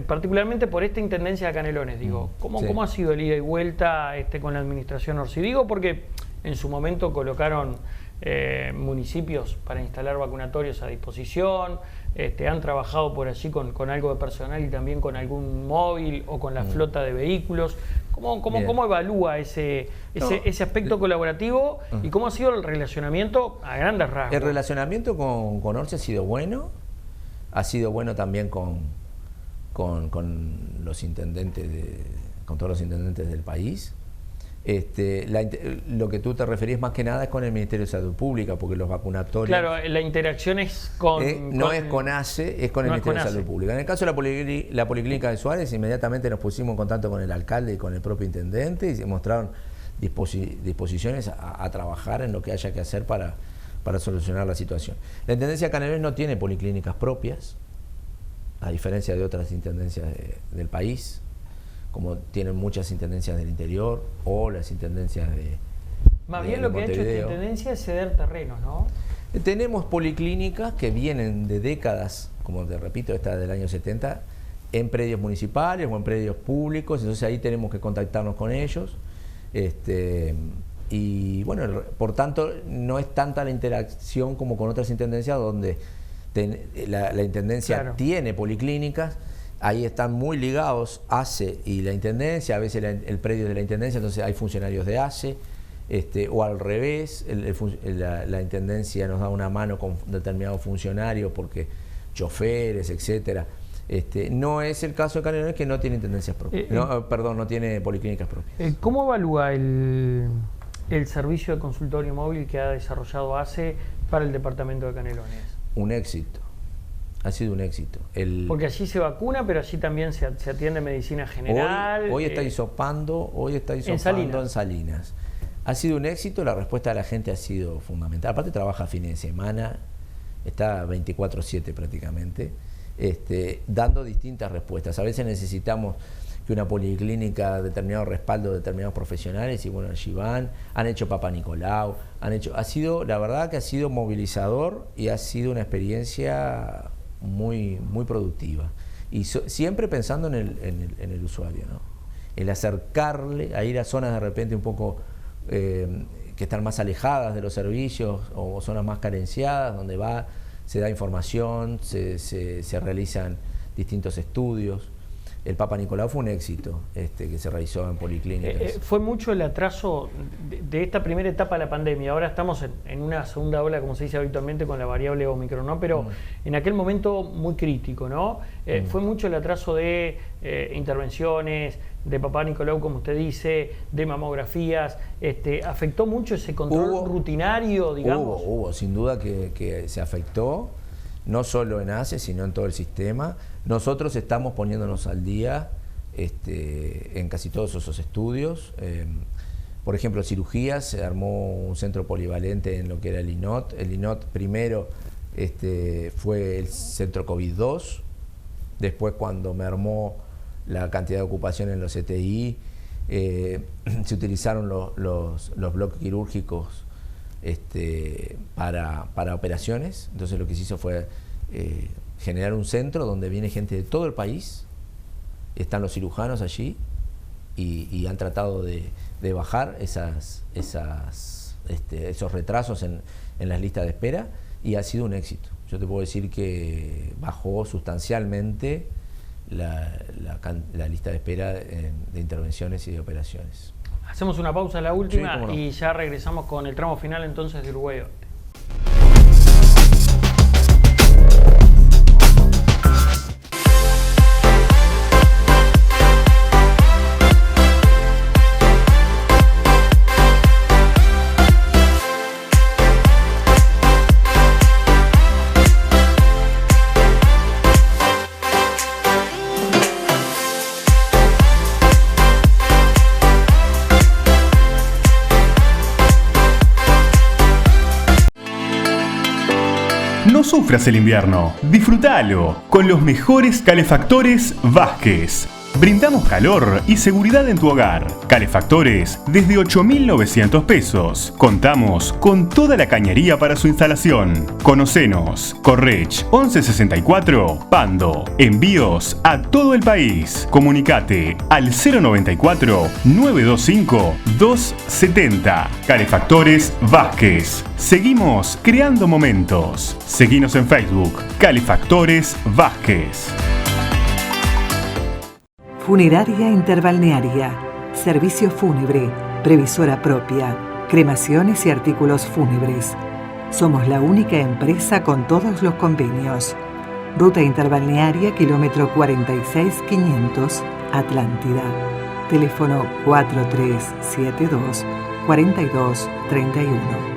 Particularmente por esta intendencia de Canelones, digo. ¿Cómo ha sido el ida y vuelta con la administración Orsi? Digo porque en su momento colocaron municipios para instalar vacunatorios a disposición, han trabajado por allí con algo de personal y también con algún móvil o con la flota de vehículos. ¿Cómo evalúa ese aspecto colaborativo y cómo ha sido el relacionamiento a grandes rasgos? El relacionamiento con Orce ha sido bueno también con los intendentes, con todos los intendentes del país. Lo que tú te referís más que nada es con el Ministerio de Salud Pública, porque los vacunatorios... Claro, la interacción es no es con ACE, es con el Ministerio de Salud Pública. En el caso de la Policlínica de Suárez, inmediatamente nos pusimos en contacto con el alcalde y con el propio intendente y se mostraron disposiciones a trabajar en lo que haya que hacer para solucionar la situación. La Intendencia de Canelones no tiene policlínicas propias, a diferencia de otras intendencias del país, como tienen muchas intendencias del interior o las intendencias de Más bien lo que ha hecho esta intendencia es ceder terrenos, ¿no? Tenemos policlínicas que vienen de décadas, como te repito, esta del año 70, en predios municipales o en predios públicos, entonces ahí tenemos que contactarnos con ellos. Y bueno, por tanto, no es tanta la interacción como con otras intendencias donde la intendencia claro. tiene policlínicas. Ahí están muy ligados ACE y la intendencia, a veces el predio de la intendencia, entonces hay funcionarios de ACE, o al revés, la intendencia nos da una mano con determinados funcionarios porque choferes, etcétera. No es el caso de Canelones, que no tiene intendencias propias, no tiene policlínicas propias. ¿Cómo evalúa el servicio de consultorio móvil que ha desarrollado ACE para el departamento de Canelones? Un éxito. Ha sido un éxito. Porque allí se vacuna, pero allí también se atiende medicina general. Hoy está hisopando en Salinas. Ha sido un éxito, la respuesta de la gente ha sido fundamental. Aparte trabaja fines de semana, está 24/7 prácticamente, dando distintas respuestas. A veces necesitamos que una policlínica, determinado respaldo de determinados profesionales, y bueno, allí van, han hecho Papa Nicolau, la verdad que ha sido movilizador y ha sido una experiencia muy, muy productiva. Y siempre pensando en el usuario, ¿no? El acercarle a ir a zonas de repente un poco que están más alejadas de los servicios o zonas más carenciadas, donde se da información, se realizan distintos estudios. El Papa Nicolau fue un éxito que se realizó en policlínicas. Fue mucho el atraso de esta primera etapa de la pandemia. Ahora estamos en una segunda ola, como se dice habitualmente, con la variable Omicron, ¿no? Pero en aquel momento muy crítico, ¿no? Fue mucho el atraso de intervenciones, de Papa Nicolau, como usted dice, de mamografías. ¿Afectó mucho ese control rutinario, digamos? Hubo, sin duda que se afectó. No solo en ACE, sino en todo el sistema. Nosotros estamos poniéndonos al día en casi todos esos estudios. Por ejemplo, cirugías, se armó un centro polivalente en lo que era el INOT. El INOT primero fue el centro COVID-2. Después, cuando mermó la cantidad de ocupación en los CTI, se utilizaron los bloques quirúrgicos para operaciones. Entonces lo que se hizo fue generar un centro donde viene gente de todo el país, están los cirujanos allí y han tratado de bajar esos retrasos en las listas de espera, y ha sido un éxito. Yo te puedo decir que bajó sustancialmente la lista de espera de intervenciones y de operaciones. Hacemos una pausa, la última, sí, no. Y ya regresamos con el tramo final entonces de Uruguay. No sufras el invierno, disfrútalo con los mejores calefactores Vázquez. Brindamos calor y seguridad en tu hogar. Calefactores desde 8.900 pesos. Contamos con toda la cañería para su instalación. Conocenos. Correch 1164 Pando. Envíos a todo el país. Comunicate al 094 925 270. Calefactores Vázquez. Seguimos creando momentos. Seguinos en Facebook. Calefactores Vázquez. Funeraria Interbalnearia, servicio fúnebre, previsora propia, cremaciones y artículos fúnebres. Somos la única empresa con todos los convenios. Ruta Interbalnearia, kilómetro 46500, Atlántida. Teléfono 4372-4231.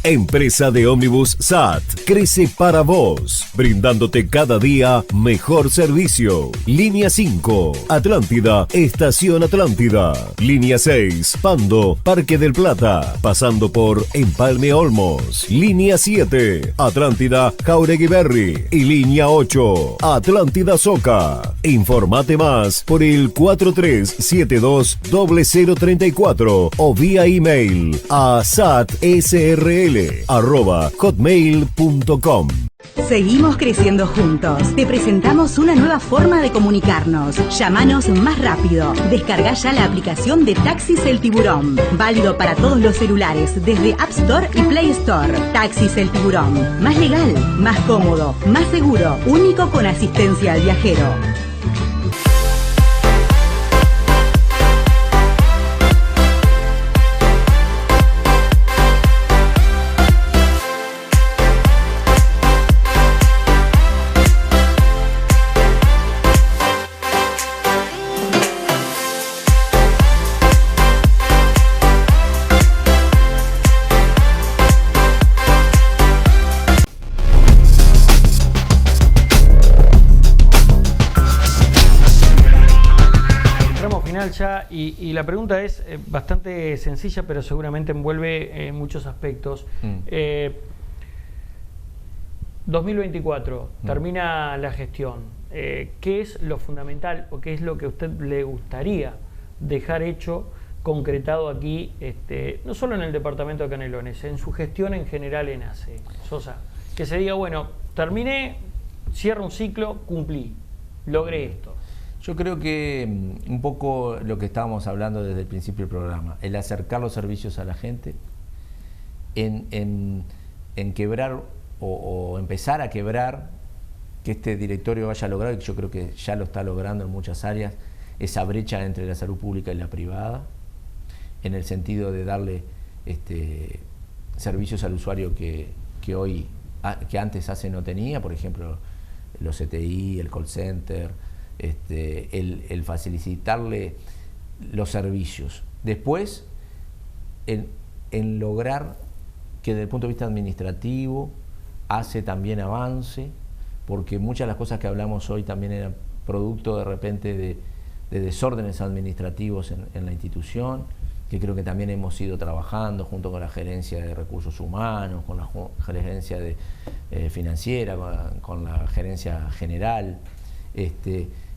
Empresa de ómnibus SAT crece para vos, brindándote cada día mejor servicio. Línea 5, Atlántida, Estación Atlántida. Línea 6, Pando, Parque del Plata, pasando por Empalme Olmos. Línea 7, Atlántida, Jauregui Berry. Y línea 8, Atlántida Soca. Informate más por el 4372-0034 o vía email a satsrl@hotmail.com. Seguimos creciendo juntos. Te presentamos una nueva forma de comunicarnos. Llámanos más rápido. Descarga ya la aplicación de Taxis El Tiburón. Válido para todos los celulares desde App Store y Play Store. Taxis El Tiburón. Más legal, más cómodo, más seguro. Único con asistencia al viajero. Ya, y la pregunta es bastante sencilla, pero seguramente envuelve muchos aspectos. 2024, termina la gestión. ¿Qué es lo fundamental o qué es lo que a usted le gustaría dejar hecho, concretado aquí, no solo en el departamento de Canelones, en su gestión en general en ACE? Sosa, que se diga, bueno, terminé, cierro un ciclo, cumplí, logré esto. Yo creo que un poco lo que estábamos hablando desde el principio del programa, el acercar los servicios a la gente, en quebrar o empezar a quebrar, que este directorio haya logrado, y yo creo que ya lo está logrando en muchas áreas, esa brecha entre la salud pública y la privada, en el sentido de darle servicios al usuario que antes ACE no tenía, por ejemplo, los CTI, el call center, el facilitarle los servicios. Después, en lograr que desde el punto de vista administrativo ACE también avance, porque muchas de las cosas que hablamos hoy también eran producto de repente de desórdenes administrativos en la institución, que creo que también hemos ido trabajando junto con la gerencia de recursos humanos, con la gerencia financiera, con la gerencia general,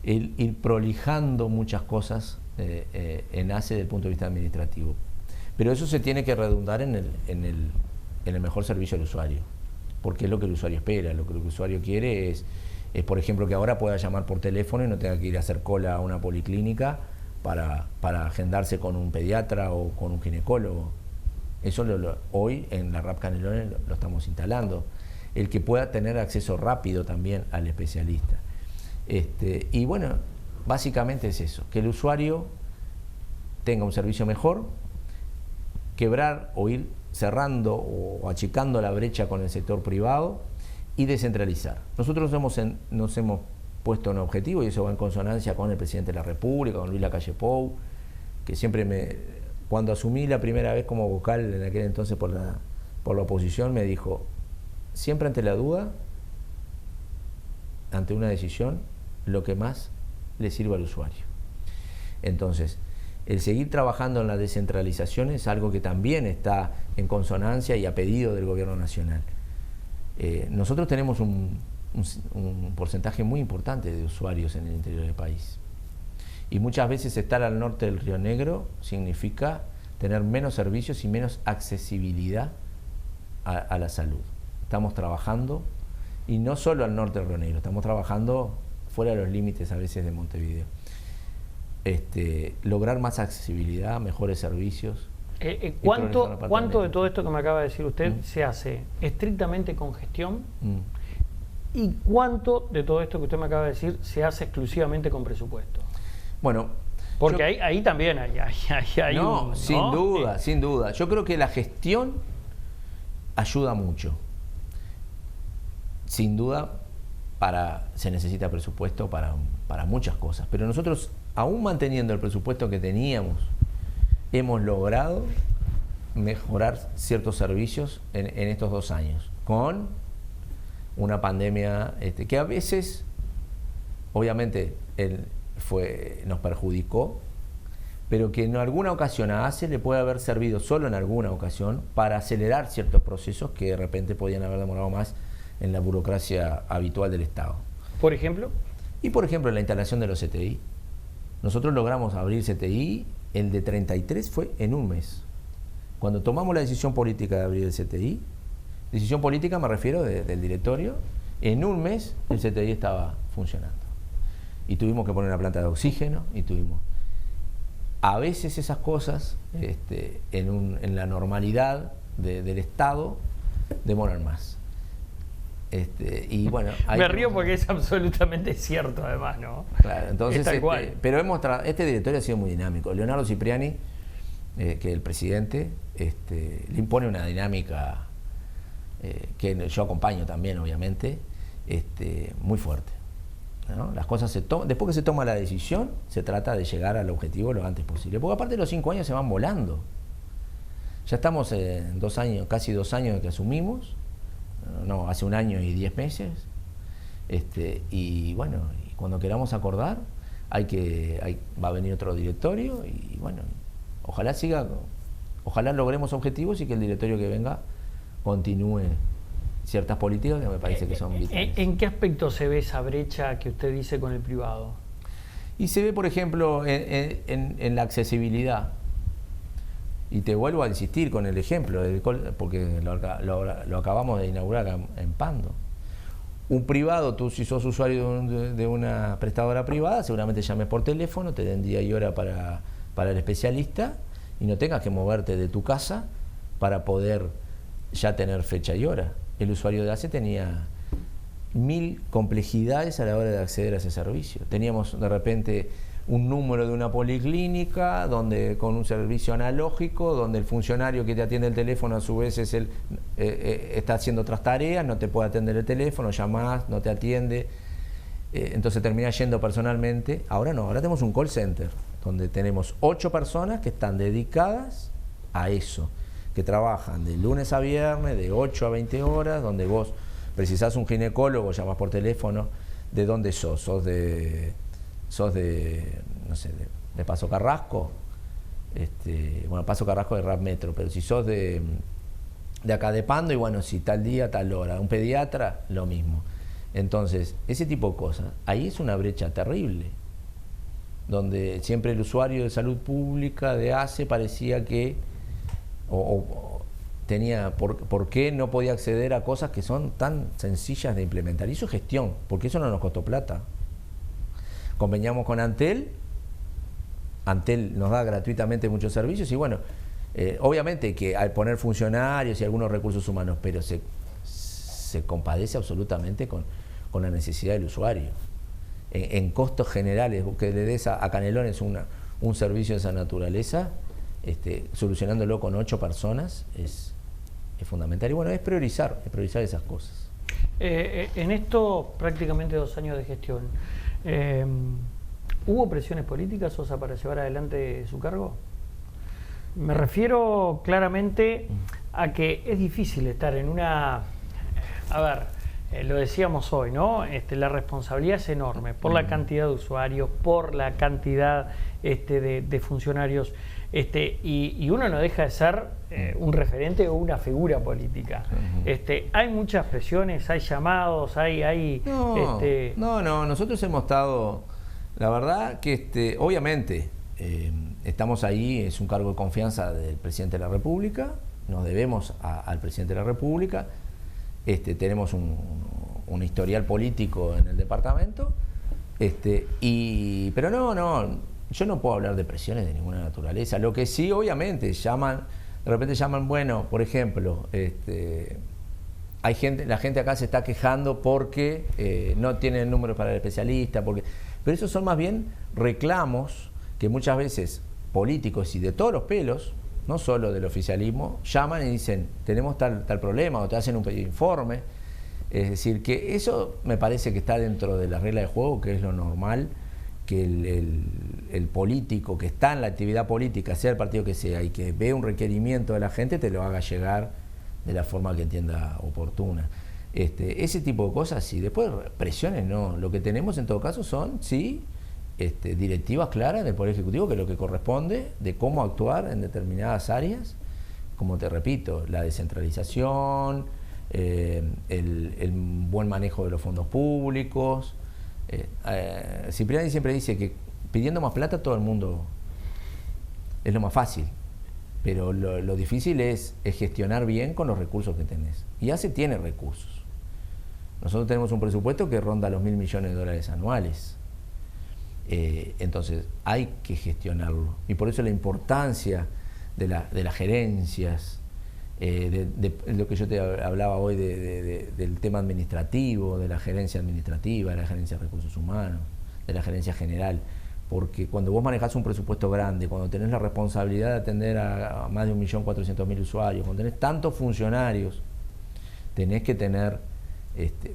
ir prolijando muchas cosas en ACE desde el punto de vista administrativo. Pero eso se tiene que redundar en el mejor servicio al usuario, porque es lo que el usuario espera. Lo que el usuario quiere es, por ejemplo, que ahora pueda llamar por teléfono y no tenga que ir a hacer cola a una policlínica para agendarse con un pediatra o con un ginecólogo. Eso hoy en la RAP Canelones lo estamos instalando. El que pueda tener acceso rápido también al especialista. Y bueno, básicamente es eso, que el usuario tenga un servicio mejor, quebrar o ir cerrando o achicando la brecha con el sector privado y descentralizar. Nosotros nos hemos puesto un objetivo, y eso va en consonancia con el presidente de la República, con Luis Lacalle Pou, que siempre cuando asumí la primera vez como vocal en aquel entonces por la oposición, me dijo, siempre ante la duda, ante una decisión, lo que más le sirva al usuario. Entonces, el seguir trabajando en la descentralización es algo que también está en consonancia y a pedido del gobierno nacional. Nosotros tenemos un un porcentaje muy importante de usuarios en el interior del país. Y muchas veces estar al norte del Río Negro significa tener menos servicios y menos accesibilidad a la salud. Estamos trabajando, y no solo al norte del Río Negro, estamos trabajando fuera de los límites a veces de Montevideo. Lograr más accesibilidad, mejores servicios. ¿Cuánto de todo esto que me acaba de decir usted se hace estrictamente con gestión? ¿Y cuánto de todo esto que usted me acaba de decir se hace exclusivamente con presupuesto? Bueno, porque ahí también hay no, sin duda. Yo creo que la gestión ayuda mucho. Sin duda, se necesita presupuesto para muchas cosas. Pero nosotros, aún manteniendo el presupuesto que teníamos, hemos logrado mejorar ciertos servicios en estos 2 años, con una pandemia que a veces, obviamente, nos perjudicó, pero que en alguna ocasión a ACE le puede haber servido, solo en alguna ocasión, para acelerar ciertos procesos que de repente podían haber demorado más en la burocracia habitual del Estado. ¿Por ejemplo? Y por ejemplo, la instalación de los CTI. Nosotros logramos abrir CTI, el de 33 fue en un mes. Cuando tomamos la decisión política de abrir el CTI, decisión política me refiero del directorio, en un mes el CTI estaba funcionando. Y tuvimos que poner una planta de oxígeno, a veces esas cosas en la normalidad del Estado demoran más. Y bueno, me río porque es absolutamente cierto, además, ¿no? Claro, entonces, pero este directorio ha sido muy dinámico. Leonardo Cipriani, que es el presidente, le impone una dinámica que yo acompaño también, obviamente, muy fuerte, ¿no? Las cosas después que se toma la decisión, se trata de llegar al objetivo lo antes posible, porque aparte los 5 años se van volando. Ya estamos en 2 años, casi 2 años de que asumimos. No, hace 1 año y 10 meses, y bueno, y cuando queramos acordar, va a venir otro directorio, y bueno, ojalá logremos objetivos y que el directorio que venga continúe ciertas políticas que me parece que son vitales. ¿En qué aspecto se ve esa brecha que usted dice con el privado? Y se ve, por ejemplo, en la accesibilidad. Y te vuelvo a insistir con el ejemplo, porque lo acabamos de inaugurar en Pando. Un privado, tú si sos usuario de una prestadora privada, seguramente llames por teléfono, te den día y hora para el especialista y no tengas que moverte de tu casa para poder ya tener fecha y hora. El usuario de ACE tenía 1000 complejidades a la hora de acceder a ese servicio. Teníamos de repente un número de una policlínica con un servicio analógico, donde el funcionario que te atiende el teléfono a su vez está haciendo otras tareas, no te puede atender el teléfono, llamás, no te atiende, entonces terminás yendo personalmente. Ahora no, ahora tenemos un call center donde tenemos 8 personas que están dedicadas a eso, que trabajan de lunes a viernes, de 8 a 20 horas, donde vos precisás un ginecólogo, llamás por teléfono. ¿De dónde sos? ¿Sos de no sé, de Paso Carrasco? Bueno, Paso Carrasco de Rap Metro, pero si sos de acá de Pando, y bueno, si tal día, tal hora, un pediatra, lo mismo. Entonces, ese tipo de cosas, ahí es una brecha terrible, donde siempre el usuario de salud pública de ACE parecía que tenía por qué no podía acceder a cosas que son tan sencillas de implementar. Y eso es gestión, porque eso no nos costó plata. Conveniamos con Antel nos da gratuitamente muchos servicios y bueno, obviamente que al poner funcionarios y algunos recursos humanos, pero se compadece absolutamente con la necesidad del usuario. En costos generales, que le des a Canelones un servicio de esa naturaleza, solucionándolo con 8 personas es fundamental. Y bueno, es priorizar esas cosas. En estos prácticamente 2 años de gestión, ¿hubo presiones políticas, Sosa, para llevar adelante su cargo? Me refiero claramente a que es difícil estar en una... A ver, lo decíamos hoy, ¿no? La responsabilidad es enorme por la cantidad de usuarios, por la cantidad de funcionarios. y uno no deja de ser un referente o una figura política. Hay muchas presiones, hay llamados, No, nosotros hemos estado, la verdad que obviamente estamos ahí, es un cargo de confianza del presidente de la República, nos debemos al presidente de la República, tenemos un historial político en el departamento, pero no, yo no puedo hablar de presiones de ninguna naturaleza. Lo que sí, obviamente, de repente llaman, bueno, por ejemplo, la gente acá se está quejando porque no tienen números para el especialista, pero esos son más bien reclamos que muchas veces políticos y de todos los pelos, no solo del oficialismo, llaman y dicen, tenemos tal problema, o te hacen un pedido de informe. Es decir, que eso me parece que está dentro de la regla de juego, que es lo normal, que el político que está en la actividad política, sea el partido que sea, y que ve un requerimiento de la gente, te lo haga llegar de la forma que entienda oportuna. Ese tipo de cosas, sí. Después, presiones no. Lo que tenemos en todo caso son, sí, directivas claras del Poder Ejecutivo, que es lo que corresponde, de cómo actuar en determinadas áreas, como te repito, la descentralización, el buen manejo de los fondos públicos. Cipriani siempre dice que pidiendo más plata todo el mundo es lo más fácil, pero lo difícil es gestionar bien con los recursos que tenés. Y ACE tiene recursos. Nosotros tenemos un presupuesto que ronda los $1.000 millones anuales. Entonces hay que gestionarlo, y por eso la importancia de las gerencias, de lo que yo te hablaba hoy del tema administrativo, de la gerencia administrativa, de la gerencia de recursos humanos, de la gerencia general, porque cuando vos manejás un presupuesto grande, cuando tenés la responsabilidad de atender a más de 1.400.000 usuarios, cuando tenés tantos funcionarios, tenés que tener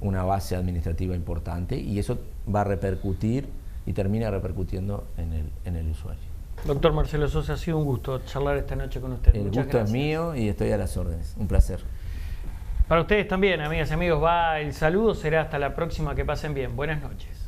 una base administrativa importante, y eso va a repercutir y termina repercutiendo en el usuario. Doctor Marcelo Sosa, ha sido un gusto charlar esta noche con usted. El Muchas gusto gracias. es mío y estoy a las órdenes. Un placer. Para ustedes también, amigas y amigos, va el saludo. Será hasta la próxima. Que pasen bien. Buenas noches.